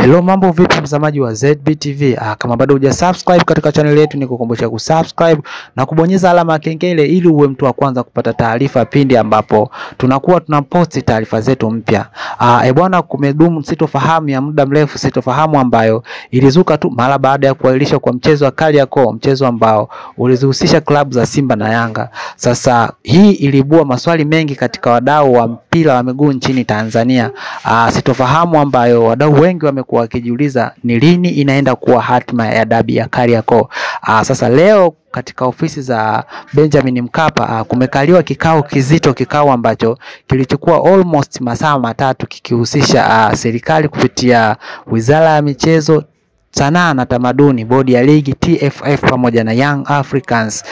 Hello, mambo vipi mtazamaji wa ZBTV? Kama bado hujasubscribe katika channel yetu, nikukumbusha kusubscribe na kubonyeza alama ya kengele ili uwe mtu wa kwanza kupata taarifa pindi ambapo tunakuwa tunaposti taarifa zetu mpya. Bwana, kumedumu sitofahamu ya muda mrefu, sitofahamu ambayo ilizuka tu mara baada ya kuahirishwa kwa mchezo wa Kariakoo, mchezo ambao ulizihusisha klabu za Simba na Yanga. Sasa hii iliibua maswali mengi katika wadau wa mpira wa miguu nchini Tanzania. Sitofahamu ambayo wadau wengi wamekuwa wakijiuliza ni lini inaenda kuwa hatima ya dabi ya Kariakoo. Sasa leo katika ofisi za Benjamin Mkapa kumekaliwa kikao kizito, kikao ambacho kilichukua almost masaa matatu kikihusisha serikali kupitia Wizara ya Michezo, Sanaa na Tamaduni, Bodi ya Ligi, TFF pamoja na Young Africans.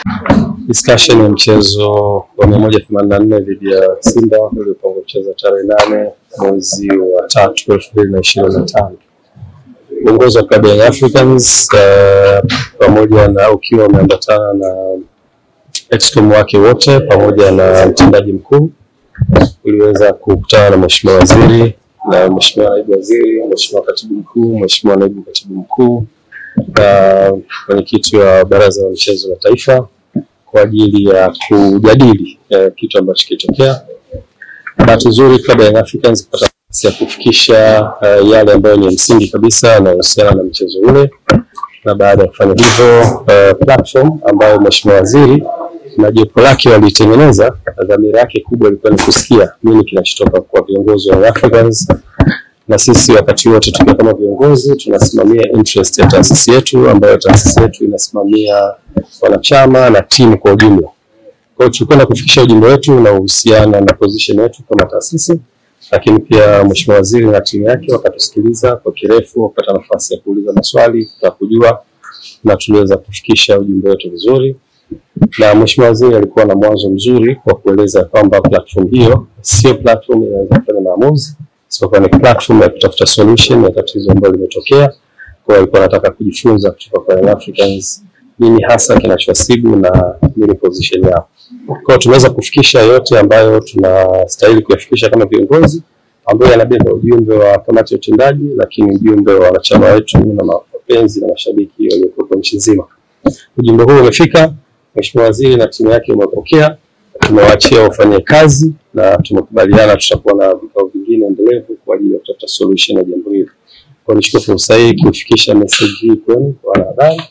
Discussion ya mchezo wa 184 dhidi ya Simba uliopangwa kucheza tarehe 8 mwezi wa 3 2025. Uongozi wa klabu ya Young Africans pamoja na ukiwa umeambatana na excom wake wote pamoja na mtendaji mkuu uliweza kukutana na Mheshimiwa Waziri na Mheshimiwa Naibu Waziri, Mheshimiwa Katibu Mkuu, Mheshimiwa Naibu Katibu Mkuu na mwenyekiti wa Baraza la Michezo la Taifa kwa ajili ya kujadili kitu ambacho kilitokea. Bahati nzuri klabu ya Young Africans kupata nafasi ya kufikisha yale ambayo ni msingi kabisa yanayohusiana na mchezo ule, na baada ya kufanya hivyo platform ambayo Mheshimiwa Waziri na jopo lake walitengeneza, dhamira yake kubwa ilikuwa ni kusikia nini kinachotoka kwa viongozi wa Young Africans, na sisi wakati wote tukiwa kama viongozi tunasimamia interest ya taasisi yetu, ambayo taasisi yetu inasimamia wanachama na timu kwa ujumla. Kwa hiyo tulikwenda kufikisha ujumbe wetu na uhusiana na position yetu kama taasisi, lakini pia Mheshimiwa Waziri na timu yake wakatusikiliza kwa kirefu, wakapata nafasi ya kuuliza maswali, kutaka kujua, na tuliweza kufikisha ujumbe wetu vizuri. Na Mheshimiwa Waziri alikuwa na mwanzo mzuri kwa kueleza kwamba platform hiyo sio platform inaweza kufanya maamuzi, sio ni platform ya kutafuta solution ya tatizo ambalo limetokea. Kwa hiyo alikuwa anataka kujifunza kutoka kwa Young Africans nini hasa kinachowasibu na nini position yao. Kwa hiyo tunaweza kufikisha yote ambayo tunastahili kuyafikisha kama viongozi, ambayo yanabeba ujumbe wa kamati ya utendaji, lakini ujumbe wa wanachama wetu na mapenzi na mashabiki waliokuwa nchi nzima. Ujumbe huu umefika, Mheshimiwa Waziri na timu yake wamepokea, tumewaachia wafanye kazi na tumekubaliana tutakuwa na vikao vingine endelevu kwa ajili ya kutafuta solution ya jambo hili. Kwa hiyo nichukue fursa hii kufikisha message hii kwenu kwa wanahabari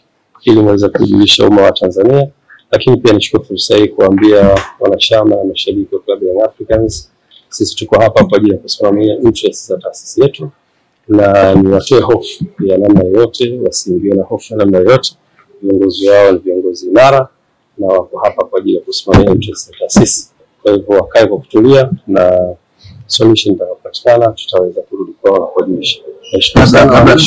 ili muweze kujulisha umma wa Tanzania, lakini pia nichukue fursa hii kuambia wanachama na mashabiki wa klabu ya Young Africans sisi tuko hapa kwa ajili ya kusimamia interest za taasisi yetu, na niwatoe hofu ya namna yoyote, wasiingiwe na hofu ya namna yoyote. Viongozi wao ni viongozi imara na wako hapa kwa ajili ya kusimamia interest za taasisi. Kwa hivyo wakae kwa kutulia na solution itakapopatikana tutaweza kurudi kwao na kujulisha. Nashukuru sana.